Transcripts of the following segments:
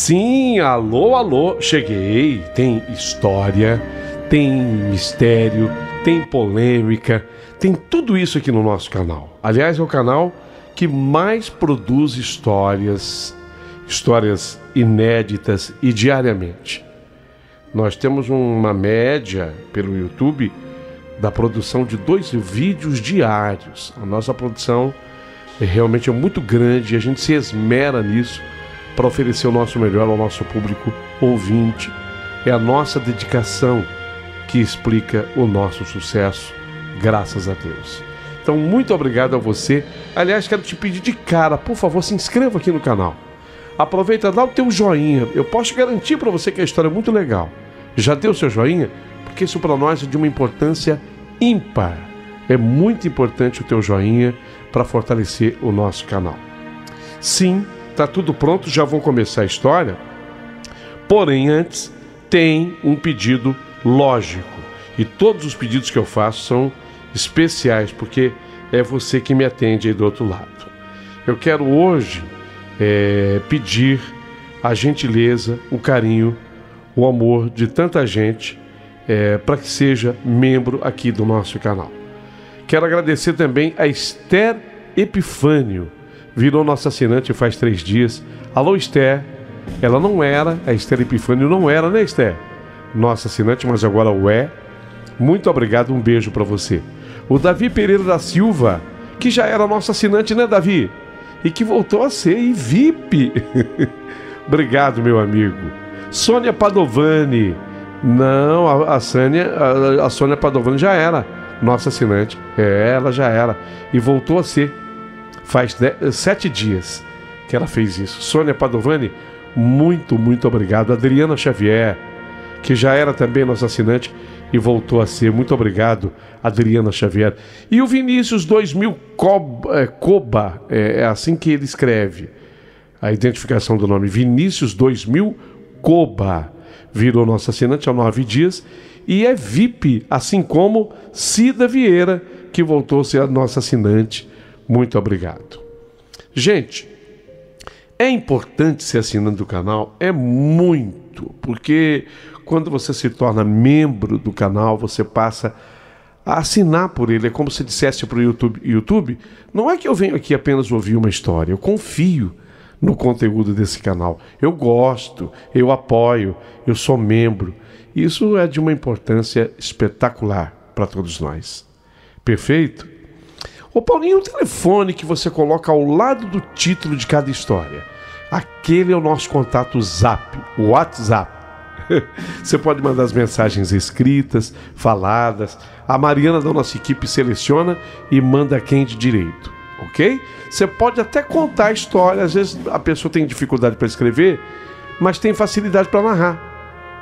Sim, alô, alô, cheguei. Tem história, tem mistério, tem polêmica, tem tudo isso aqui no nosso canal. Aliás, é o canal que mais produz histórias inéditas e diariamente. Nós temos uma média pelo YouTube da produção de 2 vídeos diários. A nossa produção realmente é muito grande e a gente se esmera nisso para oferecer o nosso melhor ao nosso público ouvinte. É a nossa dedicação que explica o nosso sucesso, graças a Deus. Então, muito obrigado a você. Aliás, quero te pedir de cara, por favor, se inscreva aqui no canal. Aproveita, dá o teu joinha. Eu posso garantir para você que a história é muito legal. Já deu o seu joinha? Porque isso para nós é de uma importância ímpar. É muito importante o teu joinha para fortalecer o nosso canal. Sim, tá tudo pronto, já vou começar a história. Porém, antes, tem um pedido lógico. E todos os pedidos que eu faço são especiais, porque é você que me atende aí do outro lado. Eu quero hoje pedir a gentileza, o carinho, o amor de tanta gente para que seja membro aqui do nosso canal. Quero agradecer também a Esther Epifânio, virou nossa assinante faz 3 dias. Alô, Esther. Ela não era, a Esther Epifânio não era, né, Esther? Nossa assinante, mas agora o é. Muito obrigado, um beijo para você. O Davi Pereira da Silva, que já era nosso assinante, né, Davi? E que voltou a ser VIP. Obrigado, meu amigo. Sônia Padovani. Não, a Sônia Padovani já era nossa assinante. Ela já era. E voltou a ser. Faz 7 dias que ela fez isso. Sônia Padovani, muito, muito obrigado. Adriana Xavier, que já era também nossa assinante e voltou a ser. Muito obrigado, Adriana Xavier. E o Vinícius 2000 Coba, é assim que ele escreve a identificação do nome. Vinícius 2000 Coba virou nosso assinante há 9 dias e é VIP, assim como Cida Vieira, que voltou a ser a nossa assinante. Muito obrigado. Gente, é importante ser assinante do canal? É muito, porque quando você se torna membro do canal, você passa a assinar por ele. É como se dissesse para o YouTube, não é que eu venho aqui apenas ouvir uma história, eu confio no conteúdo desse canal. Eu gosto, eu apoio, eu sou membro. Isso é de uma importância espetacular para todos nós. Perfeito? Ô Paulinho, o telefone que você coloca ao lado do título de cada história, aquele é o nosso contato Zap, o WhatsApp. Você pode mandar as mensagens escritas, faladas. A Mariana da nossa equipe seleciona e manda quem de direito, ok? Você pode até contar a história. Às vezes a pessoa tem dificuldade para escrever, mas tem facilidade para narrar.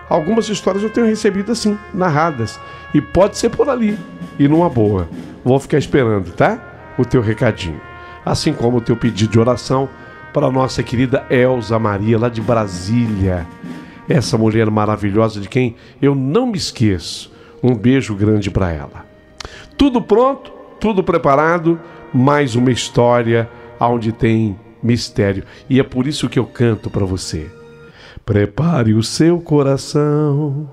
Algumas histórias eu tenho recebido assim, narradas. E pode ser por ali, e numa boa. Vou ficar esperando, tá? O teu recadinho. Assim como o teu pedido de oração para a nossa querida Elza Maria, lá de Brasília. Essa mulher maravilhosa de quem eu não me esqueço. Um beijo grande para ela. Tudo pronto, tudo preparado. Mais uma história onde tem mistério. E é por isso que eu canto para você. Prepare o seu coração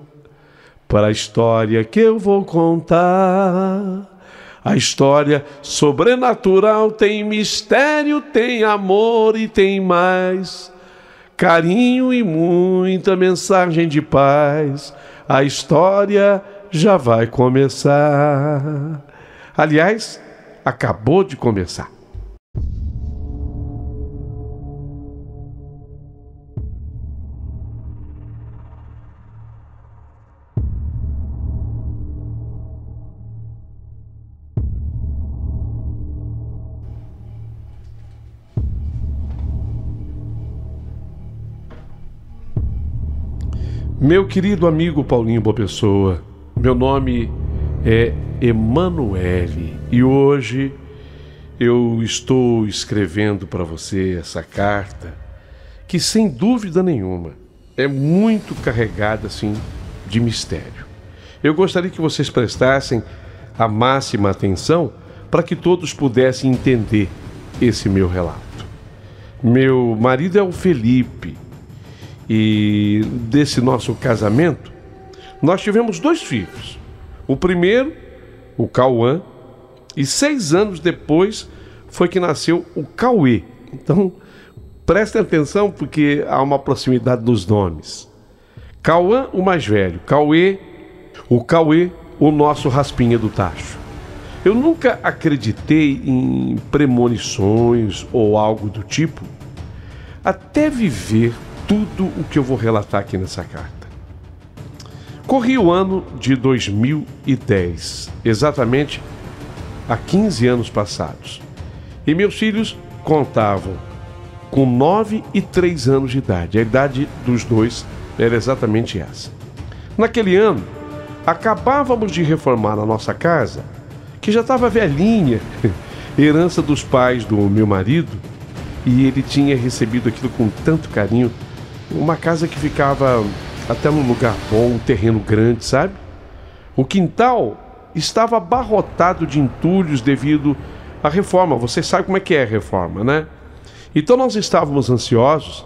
para a história que eu vou contar. A história sobrenatural tem mistério, tem amor e tem mais carinho e muita mensagem de paz. A história já vai começar. Aliás, acabou de começar. Meu querido amigo Paulinho Boa Pessoa, meu nome é Emanuele e hoje eu estou escrevendo para você essa carta que, sem dúvida nenhuma, é muito carregada assim de mistério. Eu gostaria que vocês prestassem a máxima atenção para que todos pudessem entender esse meu relato. Meu marido é o Felipe E desse nosso casamento, nós tivemos 2 filhos. O primeiro, o Cauã, e 6 anos depois foi que nasceu o Cauê. Então, prestem atenção porque há uma proximidade nos nomes. Cauã, o mais velho. Cauê, o nosso raspinha do tacho. Eu nunca acreditei em premonições ou algo do tipo, até viver tudo o que eu vou relatar aqui nessa carta. Corri o ano de 2010, exatamente há 15 anos passados. E meus filhos contavam com 9 e 3 anos de idade. A idade dos dois era exatamente essa. Naquele ano, acabávamos de reformar a nossa casa, que já estava velhinha, herança dos pais do meu marido, e ele tinha recebido aquilo com tanto carinho. Uma casa que ficava até num lugar bom, um terreno grande, sabe? O quintal estava abarrotado de entulhos devido à reforma. Você sabe como é que é a reforma, né? Então nós estávamos ansiosos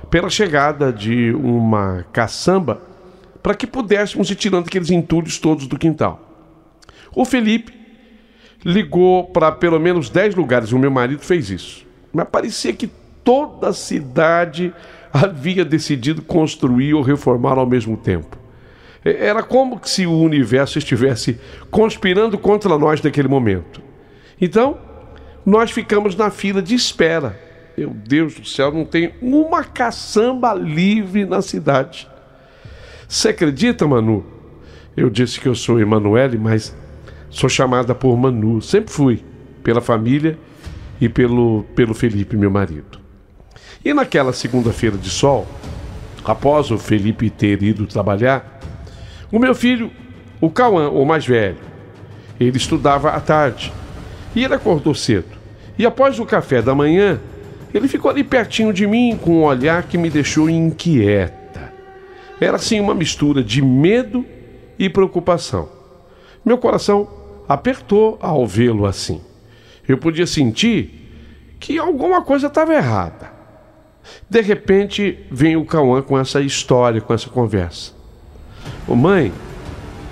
pela chegada de uma caçamba para que pudéssemos ir tirando aqueles entulhos todos do quintal. O Felipe ligou para pelo menos 10 lugares, o meu marido fez isso. Mas parecia que toda a cidade havia decidido construir ou reformar ao mesmo tempo. Era como se o universo estivesse conspirando contra nós naquele momento. Então, nós ficamos na fila de espera. Meu Deus do céu, não tem uma caçamba livre na cidade. Você acredita, Manu? Eu disse que eu sou Emanuele, mas sou chamada por Manu. Sempre fui, pela família e pelo Felipe, meu marido. E naquela segunda-feira de sol, após o Felipe ter ido trabalhar, o meu filho, o Cauã, o mais velho, ele estudava à tarde e ele acordou cedo. E após o café da manhã, ele ficou ali pertinho de mim com um olhar que me deixou inquieta. Era assim uma mistura de medo e preocupação. Meu coração apertou ao vê-lo assim. Eu podia sentir que alguma coisa estava errada. De repente, vem o Cauã com essa história, com essa conversa. Ô mãe,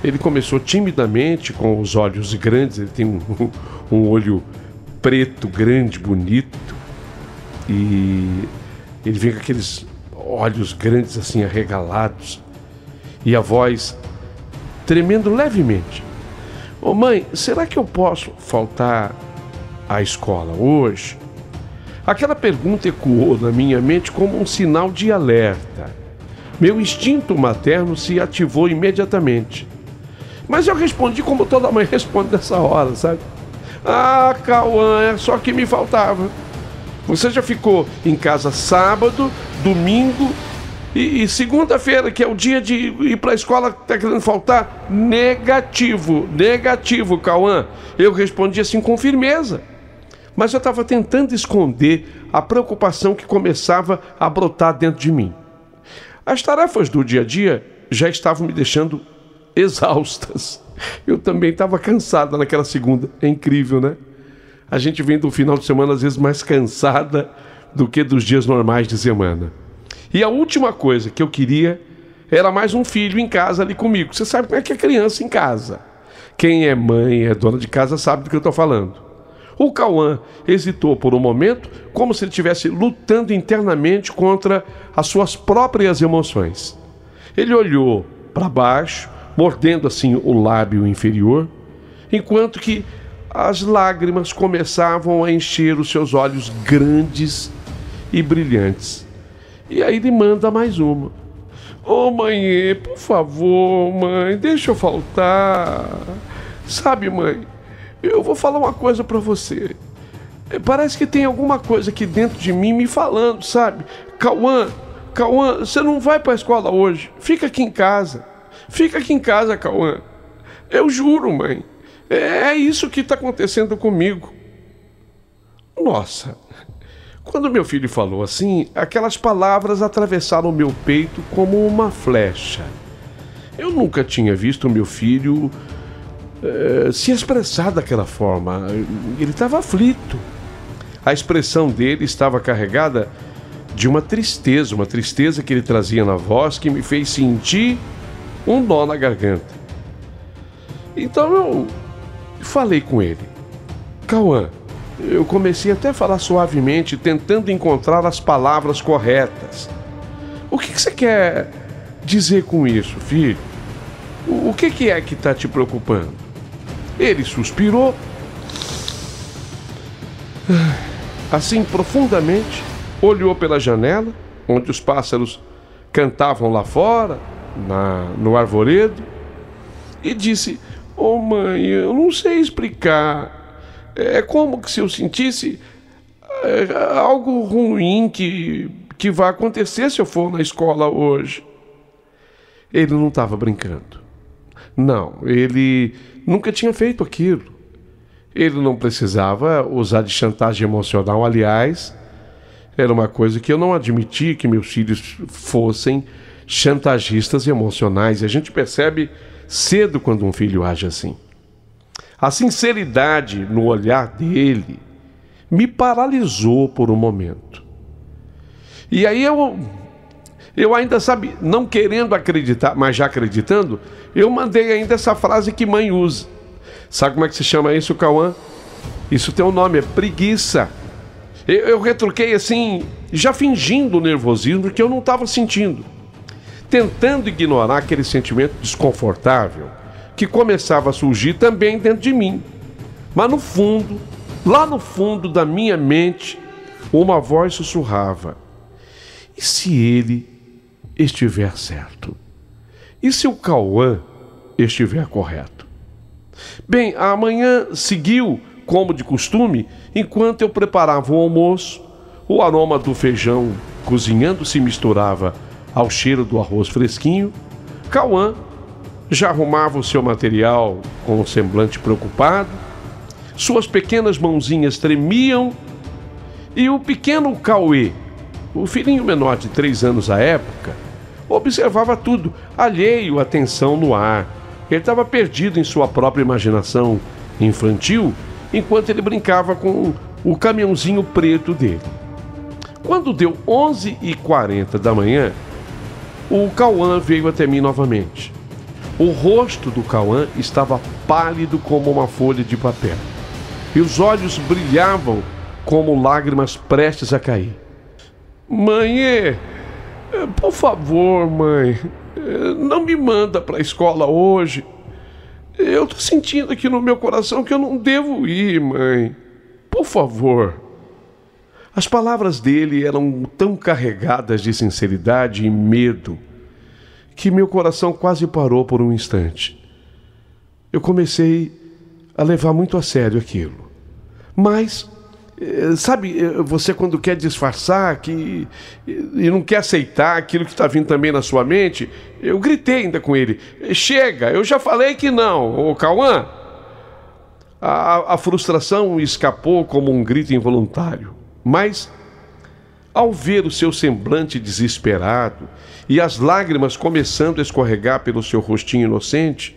ele começou timidamente, com os olhos grandes, ele tem um olho preto, grande, bonito, e ele vem com aqueles olhos grandes assim, arregalados, e a voz tremendo levemente. Ô mãe, será que eu posso faltar à escola hoje? Aquela pergunta ecoou na minha mente como um sinal de alerta. Meu instinto materno se ativou imediatamente. Mas eu respondi como toda mãe responde nessa hora, sabe? Ah, Cauã, é só que me faltava. Você já ficou em casa sábado, domingo e segunda-feira, que é o dia de ir para a escola, tá querendo faltar? Negativo, Cauã. Eu respondi assim com firmeza. Mas eu estava tentando esconder a preocupação que começava a brotar dentro de mim. As tarefas do dia a dia já estavam me deixando exaustas. Eu também estava cansada naquela segunda. É incrível, né? A gente vem do final de semana às vezes mais cansada do que dos dias normais de semana. E a última coisa que eu queria era mais um filho em casa ali comigo. Você sabe como é que é criança em casa. Quem é mãe, é dona de casa, sabe do que eu estou falando. O Cauã hesitou por um momento, como se ele estivesse lutando internamente contra as suas próprias emoções. Ele olhou para baixo, mordendo assim o lábio inferior, enquanto que as lágrimas começavam a encher os seus olhos grandes e brilhantes. E aí ele manda mais uma. Ô mãe, por favor, mãe, deixa eu faltar. Sabe, mãe, eu vou falar uma coisa pra você. Parece que tem alguma coisa aqui dentro de mim me falando, sabe? Cauã, você não vai pra escola hoje. Fica aqui em casa. Fica aqui em casa, Cauã. Eu juro, mãe. É isso que tá acontecendo comigo. Nossa. Quando meu filho falou assim, aquelas palavras atravessaram o meu peito como uma flecha. Eu nunca tinha visto meu filho se expressar daquela forma. Ele estava aflito. A expressão dele estava carregada de uma tristeza que ele trazia na voz que me fez sentir um nó na garganta. Então eu falei com ele: Cauã, eu comecei até a falar suavemente, tentando encontrar as palavras corretas. O que você quer dizer com isso, filho? O que é que está te preocupando? Ele suspirou, assim profundamente, olhou pela janela, onde os pássaros cantavam lá fora, no arvoredo, e disse: "Ô mãe, eu não sei explicar. É como que se eu sentisse algo ruim que vai acontecer se eu for na escola hoje." Ele não estava brincando. Não, ele nunca tinha feito aquilo. Ele não precisava usar de chantagem emocional. Aliás, era uma coisa que eu não admitia, que meus filhos fossem chantagistas emocionais. E a gente percebe cedo quando um filho age assim. A sinceridade no olhar dele me paralisou por um momento. E aí eu ainda, sabe, não querendo acreditar, mas já acreditando, eu mandei ainda essa frase que mãe usa. Sabe como é que se chama isso, Cauã? Isso tem um nome, é preguiça. Eu retruquei assim, já fingindo o nervosismo que eu não estava sentindo, tentando ignorar aquele sentimento desconfortável que começava a surgir também dentro de mim. Mas no fundo, lá no fundo da minha mente, uma voz sussurrava: e se ele estiver certo? E se o Cauã estiver correto? Bem, a manhã seguiu como de costume. Enquanto eu preparava o almoço, o aroma do feijão cozinhando se misturava ao cheiro do arroz fresquinho. Cauã já arrumava o seu material com um semblante preocupado. Suas pequenas mãozinhas tremiam e o pequeno Cauê, o filhinho menor de 3 anos à época, observava tudo, alheio à tensão no ar. Ele estava perdido em sua própria imaginação infantil, enquanto ele brincava com o caminhãozinho preto dele. Quando deu 11h40 da manhã, o Cauã veio até mim novamente. O rosto do Cauã estava pálido como uma folha de papel, e os olhos brilhavam como lágrimas prestes a cair. Mãe, por favor, mãe, não me manda para a escola hoje. Eu tô sentindo aqui no meu coração que eu não devo ir, mãe. Por favor. As palavras dele eram tão carregadas de sinceridade e medo que meu coração quase parou por um instante. Eu comecei a levar muito a sério aquilo. Mas, sabe, você quando quer disfarçar e não quer aceitar aquilo que está vindo também na sua mente, eu gritei ainda com ele: chega, eu já falei que não, ô Cauã. A frustração escapou como um grito involuntário, mas ao ver o seu semblante desesperado e as lágrimas começando a escorregar pelo seu rostinho inocente,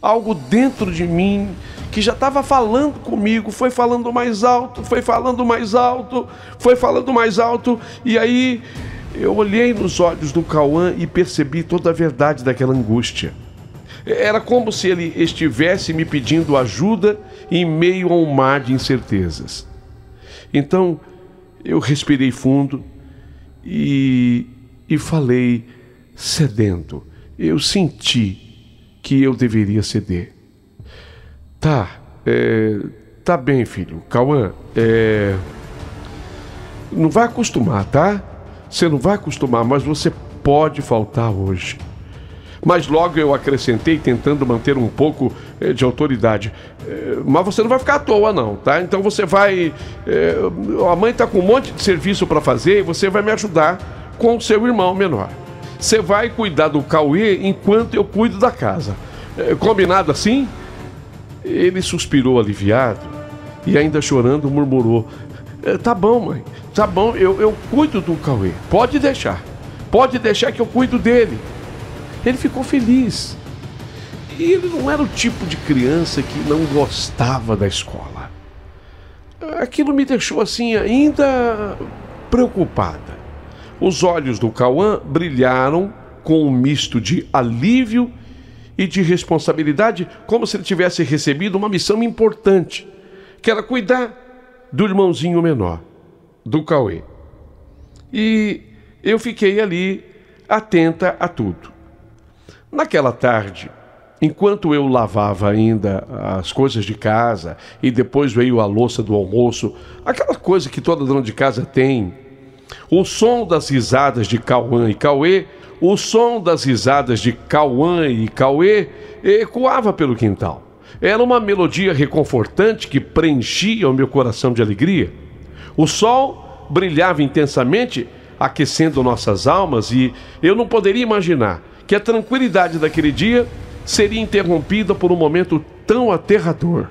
algo dentro de mim que já estava falando comigo foi falando mais alto, foi falando mais alto, foi falando mais alto. E aí eu olhei nos olhos do Cauã e percebi toda a verdade daquela angústia. Era como se ele estivesse me pedindo ajuda em meio a um mar de incertezas. Então eu respirei fundo e falei cedendo. Eu senti que eu deveria ceder. Tá bem, filho. Cauã, não vai acostumar, tá? Você não vai acostumar, mas você pode faltar hoje. Mas logo eu acrescentei, tentando manter um pouco de autoridade: mas você não vai ficar à toa não, tá? Então você vai... a mãe tá com um monte de serviço para fazer e você vai me ajudar com o seu irmão menor. Você vai cuidar do Cauê enquanto eu cuido da casa. Combinado assim? Ele suspirou aliviado e, ainda chorando, murmurou: tá bom, mãe, tá bom, eu cuido do Cauê. Pode deixar que eu cuido dele. Ele ficou feliz. E ele não era o tipo de criança que não gostava da escola. Aquilo me deixou assim ainda preocupada. Os olhos do Cauã brilharam com um misto de alívio e de responsabilidade, como se ele tivesse recebido uma missão importante, que era cuidar do irmãozinho menor, do Cauê. E eu fiquei ali, atenta a tudo. Naquela tarde, enquanto eu lavava ainda as coisas de casa e depois veio a louça do almoço, aquela coisa que toda dona de casa tem, o som das risadas de Cauã e Cauê, o som das risadas de Cauã e Cauê ecoava pelo quintal. Era uma melodia reconfortante que preenchia o meu coração de alegria. O sol brilhava intensamente, aquecendo nossas almas, e eu não poderia imaginar que a tranquilidade daquele dia seria interrompida por um momento tão aterrador.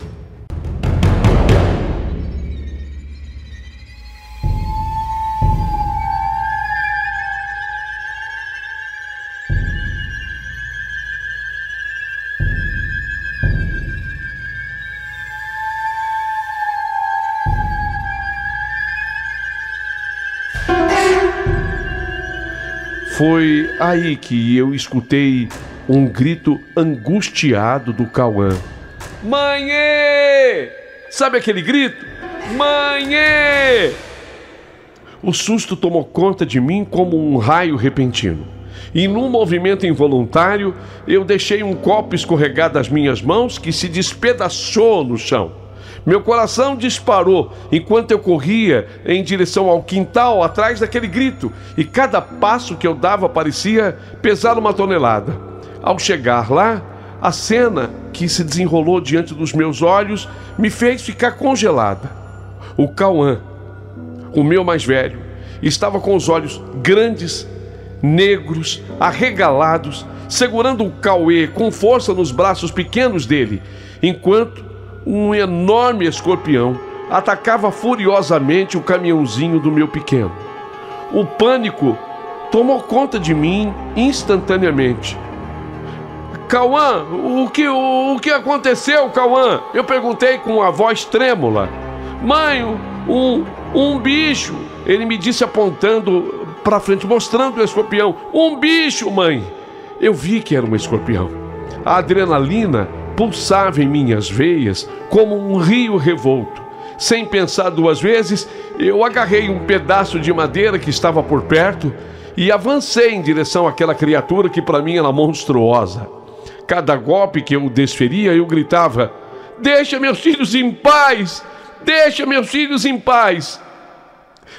Foi aí que eu escutei um grito angustiado do Cauã. Mãe! Sabe aquele grito? Mãe! O susto tomou conta de mim como um raio repentino. E num movimento involuntário, eu deixei um copo escorregar das minhas mãos que se despedaçou no chão. Meu coração disparou enquanto eu corria em direção ao quintal atrás daquele grito, e cada passo que eu dava parecia pesar uma tonelada. Ao chegar lá, a cena que se desenrolou diante dos meus olhos me fez ficar congelada. O Cauã, o meu mais velho, estava com os olhos grandes, negros, arregalados, segurando o Cauê com força nos braços pequenos dele, enquanto um enorme escorpião atacava furiosamente o caminhãozinho do meu pequeno. O pânico tomou conta de mim instantaneamente. Cauã, o que aconteceu, Cauã? Eu perguntei com a voz trêmula. Mãe, um bicho. Ele me disse apontando para frente, mostrando o escorpião. Um bicho, mãe. Eu vi que era um escorpião. A adrenalina pulsava em minhas veias como um rio revolto. Sem pensar duas vezes, eu agarrei um pedaço de madeira que estava por perto e avancei em direção àquela criatura que para mim era monstruosa. Cada golpe que eu desferia, eu gritava: deixa meus filhos em paz! Deixa meus filhos em paz!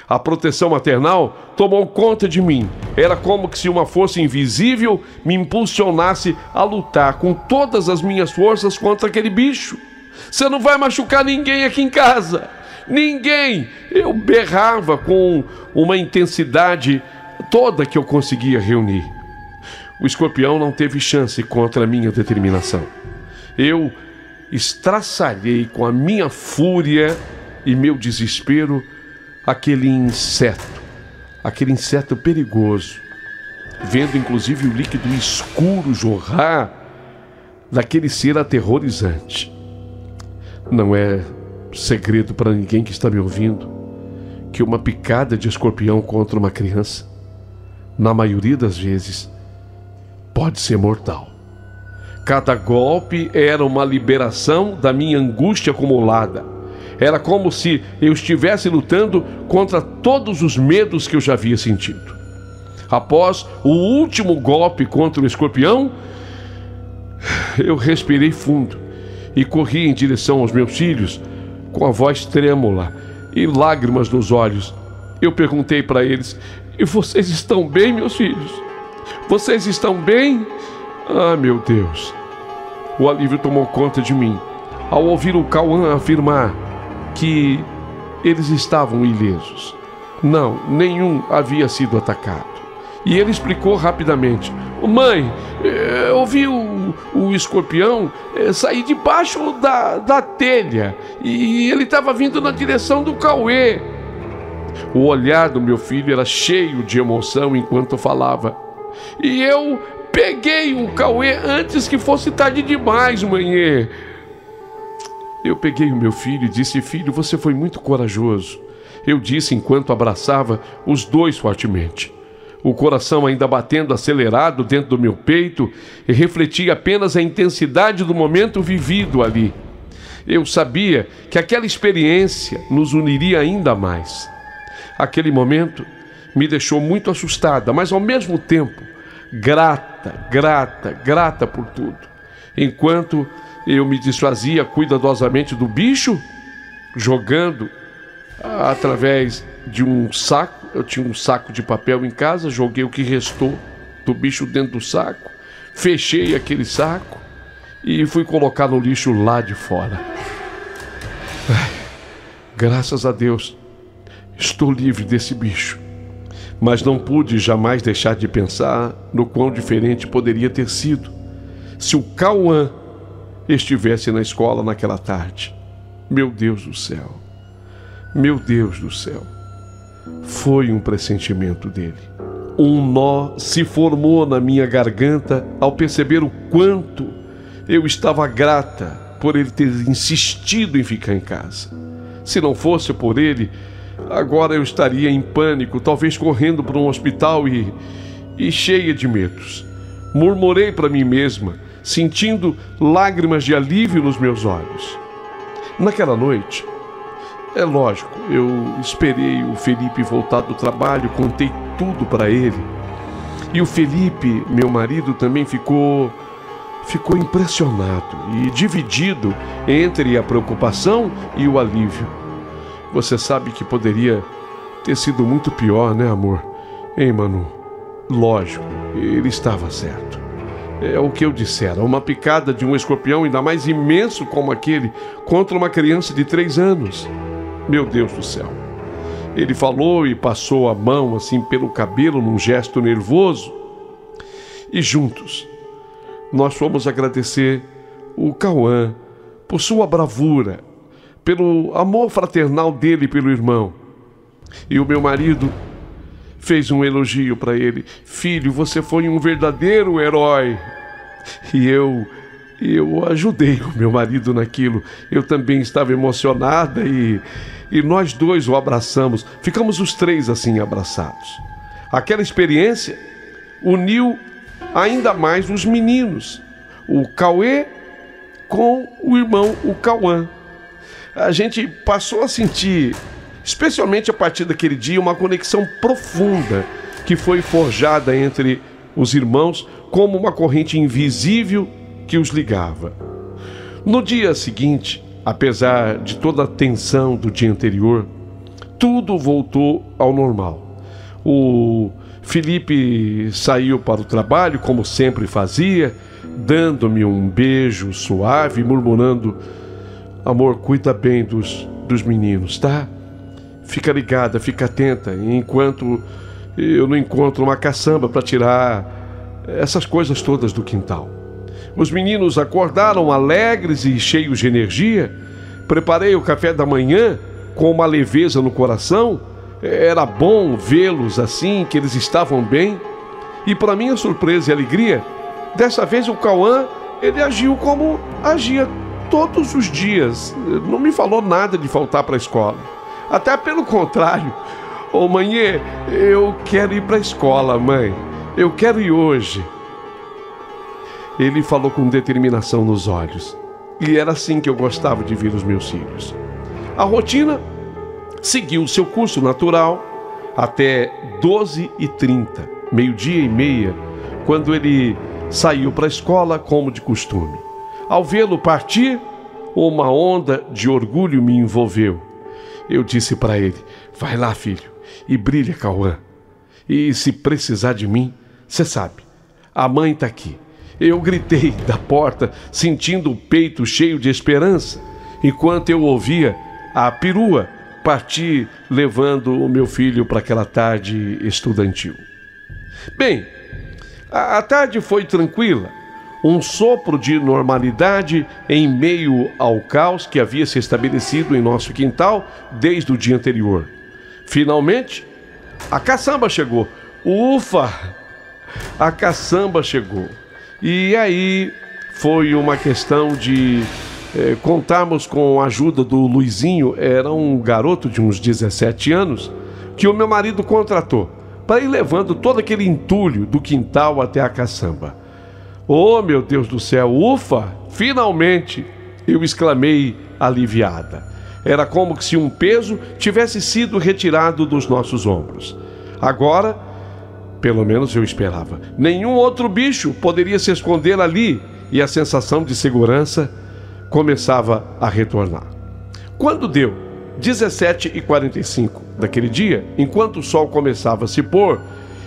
A proteção maternal tomou conta de mim. Era como se uma força invisível me impulsionasse a lutar com todas as minhas forças contra aquele bicho. Você não vai machucar ninguém aqui em casa. Ninguém! Eu berrava com uma intensidade toda que eu conseguia reunir. O escorpião não teve chance contra a minha determinação. Eu estraçalhei com a minha fúria e meu desespero aquele inseto perigoso, vendo inclusive o líquido escuro jorrar daquele ser aterrorizante. Não é segredo para ninguém que está me ouvindo que uma picada de escorpião contra uma criança, na maioria das vezes, pode ser mortal. Cada golpe era uma liberação da minha angústia acumulada. Era como se eu estivesse lutando contra todos os medos que eu já havia sentido. Após o último golpe contra o escorpião, eu respirei fundo e corri em direção aos meus filhos com a voz trêmula e lágrimas nos olhos. Eu perguntei para eles: e vocês estão bem, meus filhos? Vocês estão bem? Ah, meu Deus! O alívio tomou conta de mim ao ouvir o Cauã afirmar que eles estavam ilesos. Não, nenhum havia sido atacado. E ele explicou rapidamente: mãe, eu vi o escorpião sair debaixo da telha e ele estava vindo na direção do Cauê. O olhar do meu filho era cheio de emoção enquanto falava. E eu peguei o Cauê antes que fosse tarde demais, mãe. Eu peguei o meu filho e disse: filho, você foi muito corajoso. Eu disse enquanto abraçava os dois fortemente. o coração ainda batendo acelerado dentro do meu peito, e refletia apenas a intensidade do momento vivido ali. Eu sabia que aquela experiência nos uniria ainda mais. Aquele momento me deixou muito assustada, mas ao mesmo tempo grata por tudo. Enquanto eu me desfazia cuidadosamente do bicho, jogando através de um saco. Eu tinha um saco de papel em casa, joguei o que restou do bicho dentro do saco, fechei aquele saco e fui colocar no lixo lá de fora. Ai, graças a Deus, estou livre desse bicho. Mas não pude jamais deixar de pensar no quão diferente poderia ter sido se o Cauã estivesse na escola naquela tarde. Meu Deus do céu, meu Deus do céu. Foi um pressentimento dele. Um nó se formou na minha garganta ao perceber o quanto eu estava grata por ele ter insistido em ficar em casa. Se não fosse por ele, agora eu estaria em pânico, talvez correndo para um hospital e cheia de medos. Murmurei para mim mesma, sentindo lágrimas de alívio nos meus olhos. Naquela noite, é lógico, eu esperei o Felipe voltar do trabalho, contei tudo para ele. E o Felipe, meu marido, também ficou impressionado e dividido entre a preocupação e o alívio. Você sabe que poderia ter sido muito pior, né, amor? Hein, Manu? Lógico, ele estava certo. É o que eu dissera, uma picada de um escorpião, ainda mais imenso como aquele, contra uma criança de 3 anos. Meu Deus do céu. Ele falou e passou a mão assim pelo cabelo num gesto nervoso. E juntos, nós fomos agradecer o Cauã por sua bravura, pelo amor fraternal dele pelo irmão. E o meu marido fez um elogio para ele. Filho, você foi um verdadeiro herói. E eu ajudei o meu marido naquilo. Eu também estava emocionada e nós dois o abraçamos. Ficamos os 3 assim abraçados. Aquela experiência uniu ainda mais os meninos, o Cauê com o irmão, o Cauã. A gente passou a sentir, especialmente a partir daquele dia, uma conexão profunda que foi forjada entre os irmãos como uma corrente invisível que os ligava. No dia seguinte, apesar de toda a tensão do dia anterior, tudo voltou ao normal. O Felipe saiu para o trabalho, como sempre fazia, dando-me um beijo suave, murmurando: amor, cuida bem dos meninos, tá? Fica ligada, fica atenta, enquanto eu não encontro uma caçamba para tirar essas coisas todas do quintal. Os meninos acordaram alegres e cheios de energia. Preparei o café da manhã com uma leveza no coração. Era bom vê-los assim, que eles estavam bem. E para minha surpresa e alegria, dessa vez o Cauã, ele agiu como agia todos os dias. Não me falou nada de faltar para a escola. Até pelo contrário. Ô mãe, eu quero ir para a escola, mãe. Eu quero ir hoje. Ele falou com determinação nos olhos. E era assim que eu gostava de ver os meus filhos. A rotina seguiu o seu curso natural até 12h30, 12h30, quando ele saiu para a escola como de costume. Ao vê-lo partir, uma onda de orgulho me envolveu. Eu disse para ele: vai lá, filho, e brilha, Cauã. E se precisar de mim, você sabe, a mãe está aqui. Eu gritei da porta, sentindo o peito cheio de esperança, enquanto eu ouvia a perua partir levando o meu filho para aquela tarde estudantil. Bem, a tarde foi tranquila, um sopro de normalidade em meio ao caos que havia se estabelecido em nosso quintal desde o dia anterior. Finalmente, a caçamba chegou. Ufa! A caçamba chegou. E aí foi uma questão de contarmos com a ajuda do Luizinho. Era um garoto de uns 17 anos que o meu marido contratou para ir levando todo aquele entulho do quintal até a caçamba. Oh, meu Deus do céu, ufa! Finalmente! Eu exclamei aliviada. Era como se um peso tivesse sido retirado dos nossos ombros. Agora, pelo menos eu esperava, nenhum outro bicho poderia se esconder ali e a sensação de segurança começava a retornar. Quando deu 17h45 daquele dia, enquanto o sol começava a se pôr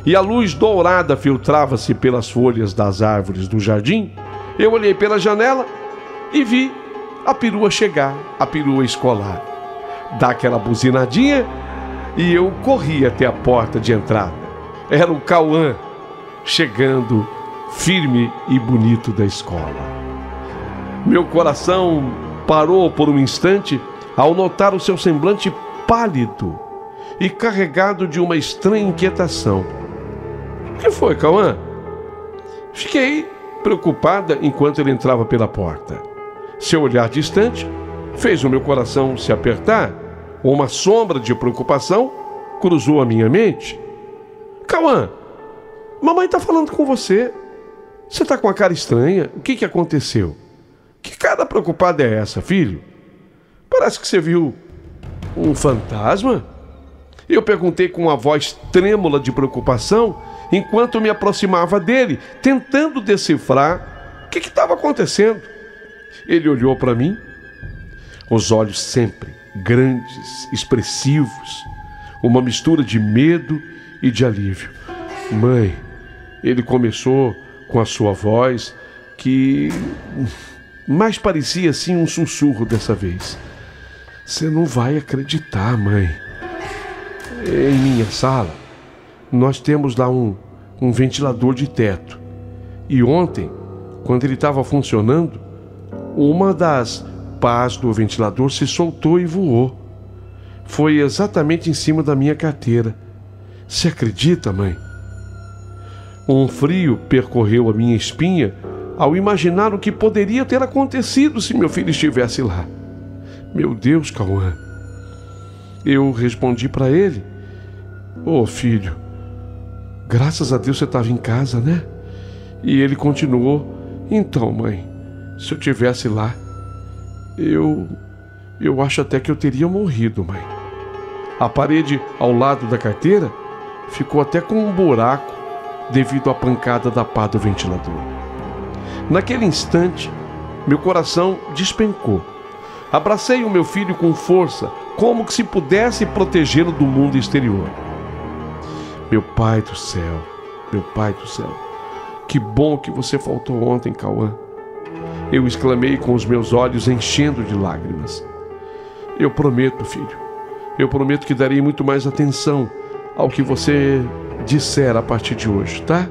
e a luz dourada filtrava-se pelas folhas das árvores do jardim, eu olhei pela janela e vi a perua chegar, a perua escolar. Dá aquela buzinadinha e eu corri até a porta de entrada. Era o Cauã chegando firme e bonito da escola. Meu coração parou por um instante ao notar o seu semblante pálido e carregado de uma estranha inquietação. O que foi, Cauã? Fiquei preocupada enquanto ele entrava pela porta. Seu olhar distante fez o meu coração se apertar. Uma sombra de preocupação cruzou a minha mente. Cauã, mamãe está falando com você. Você está com a cara estranha. O que aconteceu? Que cara preocupada é essa, filho? Parece que você viu um fantasma. Eu perguntei com uma voz trêmula de preocupação enquanto me aproximava dele, tentando decifrar o que estava acontecendo. Ele olhou para mim, os olhos sempre grandes, expressivos, uma mistura de medo e de alívio. Mãe, ele começou com a sua voz que mais parecia assim um sussurro dessa vez. Você não vai acreditar, mãe. Em minha sala, nós temos lá um ventilador de teto. E ontem, quando ele estava funcionando, uma das pás do ventilador se soltou e voou. Foi exatamente em cima da minha carteira. Você acredita, mãe? Um frio percorreu a minha espinha ao imaginar o que poderia ter acontecido se meu filho estivesse lá. Meu Deus, Cauã. Eu respondi para ele: Ô filho, graças a Deus você estava em casa, né? E ele continuou: Então, mãe, se eu tivesse lá, eu acho até que eu teria morrido, mãe. A parede ao lado da carteira ficou até com um buraco devido à pancada da pá do ventilador. Naquele instante, meu coração despencou. Abracei o meu filho com força, como que se pudesse protegê-lo do mundo exterior. Meu pai do céu, que bom que você faltou ontem, Cauã. Eu exclamei com os meus olhos enchendo de lágrimas. Eu prometo, filho, eu prometo que darei muito mais atenção ao que você disser a partir de hoje, tá?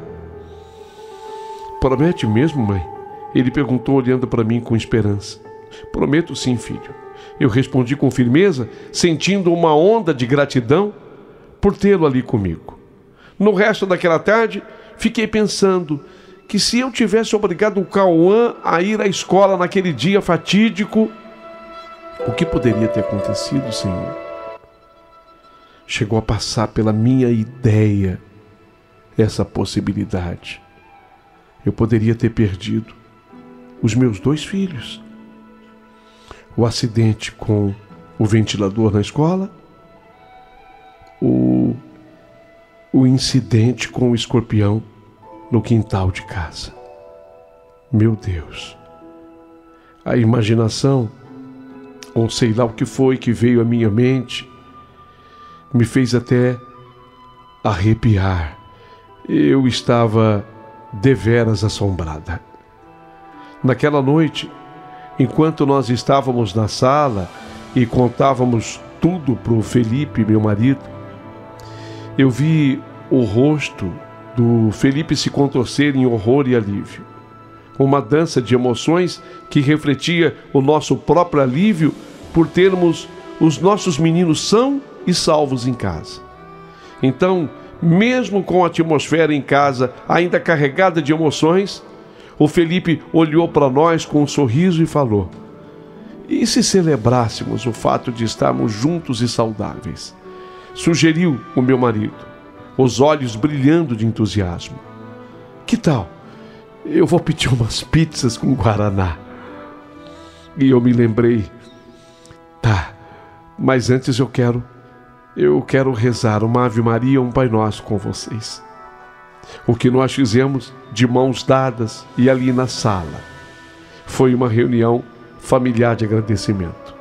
Promete mesmo, mãe? Ele perguntou olhando para mim com esperança. Prometo sim, filho. Eu respondi com firmeza, sentindo uma onda de gratidão por tê-lo ali comigo. No resto daquela tarde, fiquei pensando que se eu tivesse obrigado o Cauã a ir à escola naquele dia fatídico, o que poderia ter acontecido, Senhor? Chegou a passar pela minha ideia essa possibilidade. Eu poderia ter perdido os meus 2 filhos. O acidente com o ventilador na escola, o incidente com o escorpião no quintal de casa. Meu Deus, a imaginação, ou sei lá o que foi que veio à minha mente, me fez até arrepiar. Eu estava deveras assombrada. Naquela noite, enquanto nós estávamos na sala e contávamos tudo para o Felipe, meu marido, eu vi o rosto do Felipe se contorcer em horror e alívio. Uma dança de emoções que refletia o nosso próprio alívio por termos os nossos meninos sãos e salvos em casa. Então, mesmo com a atmosfera em casa ainda carregada de emoções, o Felipe olhou para nós com um sorriso e falou: e se celebrássemos o fato de estarmos juntos e saudáveis? Sugeriu o meu marido. os olhos brilhando de entusiasmo. Que tal? Eu vou pedir umas pizzas com guaraná. E eu me lembrei, tá, mas antes eu quero rezar uma Ave Maria, um Pai Nosso com vocês. O que nós fizemos de mãos dadas e ali na sala foi uma reunião familiar de agradecimento.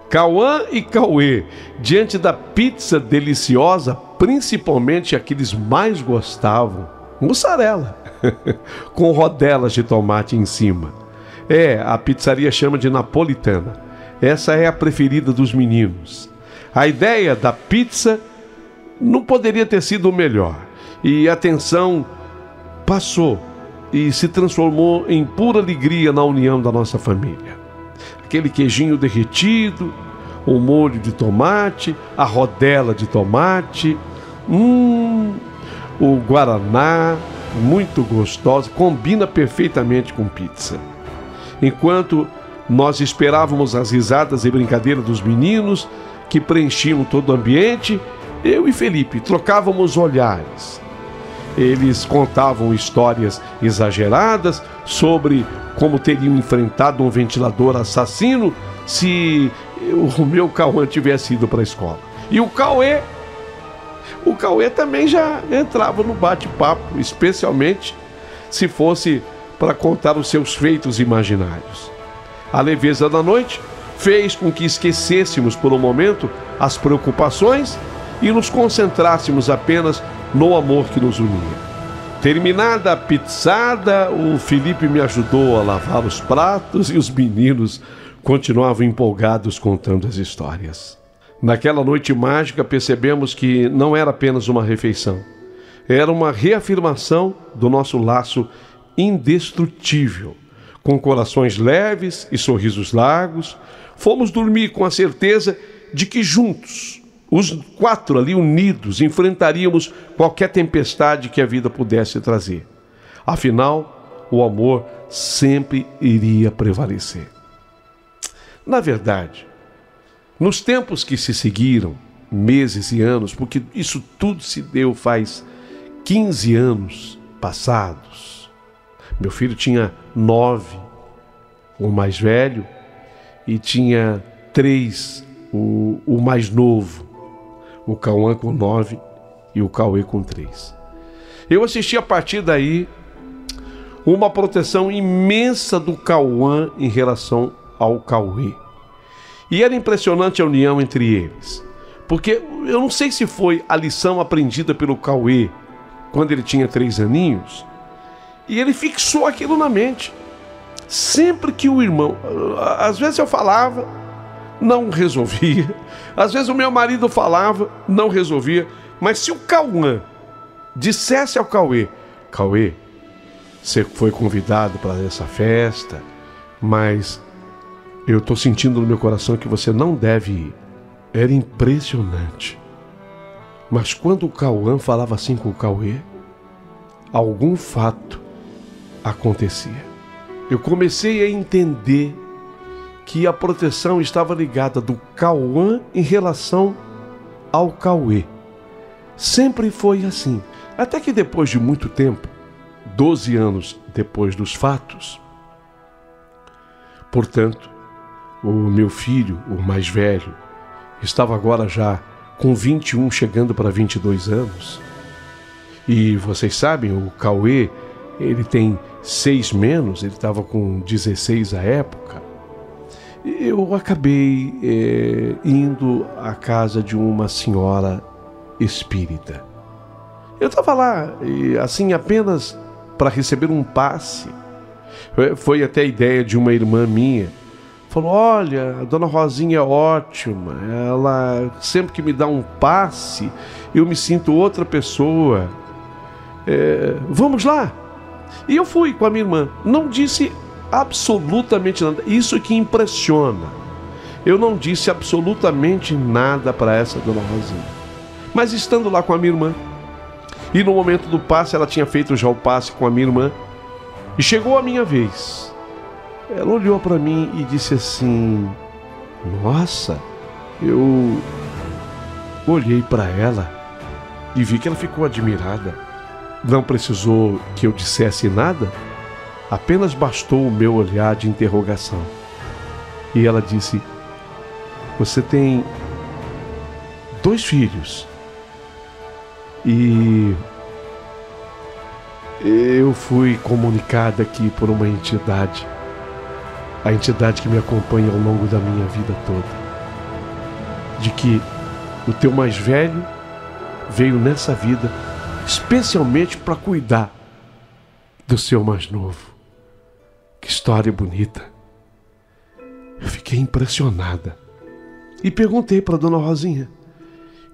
Cauã e Cauê, diante da pizza deliciosa, principalmente a que eles mais gostavam, mussarela, com rodelas de tomate em cima. A pizzaria chama de napolitana. Essa é a preferida dos meninos. A ideia da pizza não poderia ter sido melhor. E a tensão passou e se transformou em pura alegria na união da nossa família. Aquele queijinho derretido, o molho de tomate, a rodela de tomate, o guaraná, muito gostoso, combina perfeitamente com pizza. Enquanto nós esperávamos as risadas e brincadeiras dos meninos, que preenchiam todo o ambiente, eu e Felipe trocávamos olhares. Eles contavam histórias exageradas sobre como teriam enfrentado um ventilador assassino se o meu Cauã tivesse ido para a escola. E o Cauê também já entrava no bate-papo, especialmente se fosse para contar os seus feitos imaginários. A leveza da noite fez com que esquecêssemos por um momento as preocupações e nos concentrássemos apenas no amor que nos unia. Terminada a pizzada, o Felipe me ajudou a lavar os pratos e os meninos continuavam empolgados contando as histórias. Naquela noite mágica percebemos que não era apenas uma refeição, era uma reafirmação do nosso laço indestrutível. Com corações leves e sorrisos largos, fomos dormir com a certeza de que juntos, os 4 ali unidos, enfrentaríamos qualquer tempestade que a vida pudesse trazer. Afinal, o amor sempre iria prevalecer. Na verdade, nos tempos que se seguiram, meses e anos, porque isso tudo se deu faz 15 anos passados. Meu filho tinha 9, o mais velho, e tinha 3, o mais novo, o Cauã com 9 e o Cauê com 3. Eu assisti a partir daí uma proteção imensa do Cauã em relação ao Cauê. E era impressionante a união entre eles, porque eu não sei se foi a lição aprendida pelo Cauê quando ele tinha 3 aninhos, e ele fixou aquilo na mente. Sempre que o irmão, às vezes eu falava, não resolvia, às vezes o meu marido falava, não resolvia, mas se o Cauã dissesse ao Cauê: Cauê, você foi convidado para essa festa, mas eu estou sentindo no meu coração que você não deve ir. Era impressionante. Mas quando o Cauã falava assim com o Cauê, algum fato acontecia. Eu comecei a entender que a proteção estava ligada do Cauã em relação ao Cauê. Sempre foi assim. Até que depois de muito tempo, 12 anos depois dos fatos, portanto, o meu filho, o mais velho, estava agora já com 21, chegando para 22 anos. E vocês sabem, o Cauê, ele tem 6 menos, ele estava com 16 à época. Eu acabei indo à casa de uma senhora espírita. Eu estava lá, assim, apenas para receber um passe. Foi até a ideia de uma irmã minha. Falou: olha, a dona Rosinha é ótima, ela sempre que me dá um passe, eu me sinto outra pessoa. Vamos lá? E eu fui com a minha irmã. Não disse absolutamente nada. Isso que impressiona. Eu não disse absolutamente nada para essa dona Rosinha. Mas estando lá com a minha irmã, e no momento do passe, ela tinha feito já o passe com a minha irmã, e chegou a minha vez. Ela olhou para mim e disse assim: nossa. Eu olhei para ela e vi que ela ficou admirada. Não precisou que eu dissesse nada, apenas bastou o meu olhar de interrogação. E ela disse: você tem 2 filhos. E eu fui comunicada aqui por uma entidade, a entidade que me acompanha ao longo da minha vida toda, de que o teu mais velho veio nessa vida especialmente para cuidar do seu mais novo. Que história bonita. Eu fiquei impressionada e perguntei para Dona Rosinha: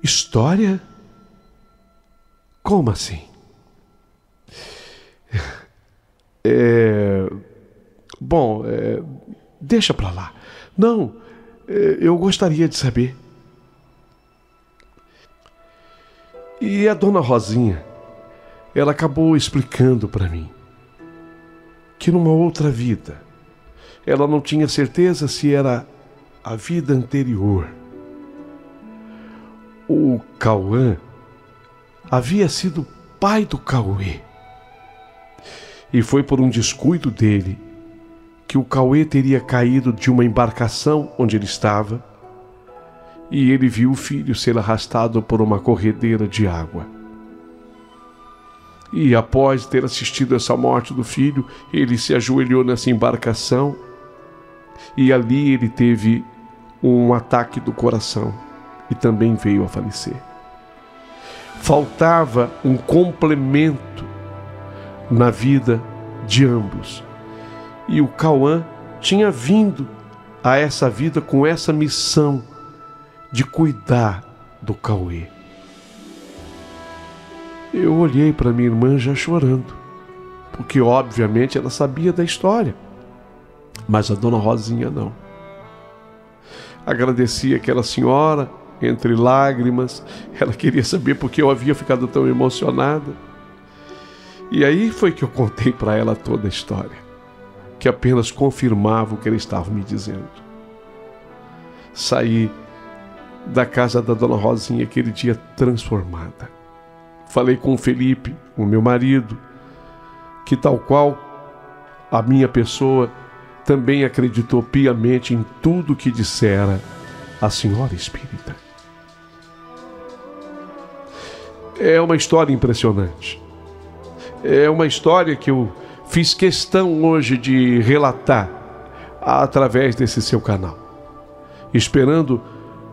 história? Como assim? Deixa para lá. Não, eu gostaria de saber. E a Dona Rosinha, ela acabou explicando para mim que numa outra vida, ela não tinha certeza se era a vida anterior. O Cauã havia sido pai do Cauê. E foi por um descuido dele que o Cauê teria caído de uma embarcação onde ele estava, e ele viu o filho ser arrastado por uma corredeira de água. E após ter assistido essa morte do filho, ele se ajoelhou nessa embarcação e ali ele teve um ataque do coração e também veio a falecer. Faltava um complemento na vida de ambos. E o Cauã tinha vindo a essa vida com essa missão de cuidar do Cauê. Eu olhei para minha irmã já chorando, porque obviamente ela sabia da história, mas a Dona Rosinha não. Agradeci aquela senhora, entre lágrimas, ela queria saber por que eu havia ficado tão emocionada. E aí foi que eu contei para ela toda a história, que apenas confirmava o que ela estava me dizendo. Saí da casa da Dona Rosinha aquele dia transformada. Falei com o Felipe, o meu marido, que tal qual a minha pessoa, também acreditou piamente em tudo que dissera a senhora espírita. É uma história impressionante. É uma história que eu fiz questão hoje de relatar através desse seu canal, esperando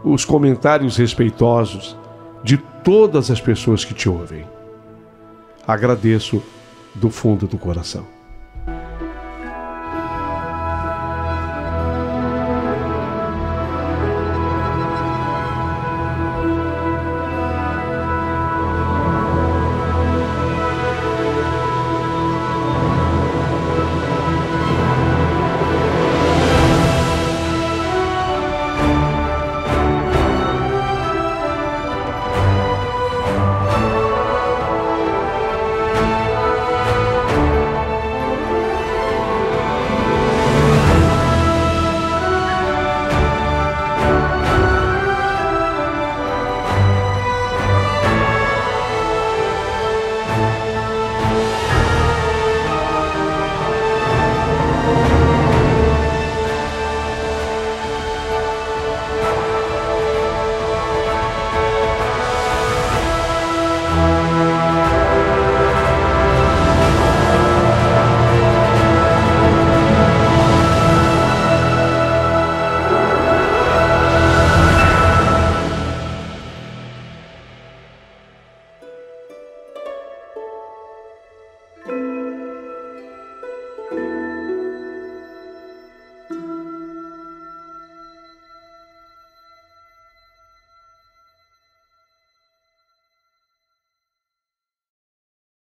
os comentários respeitosos de todas as pessoas que te ouvem. Agradeço do fundo do coração.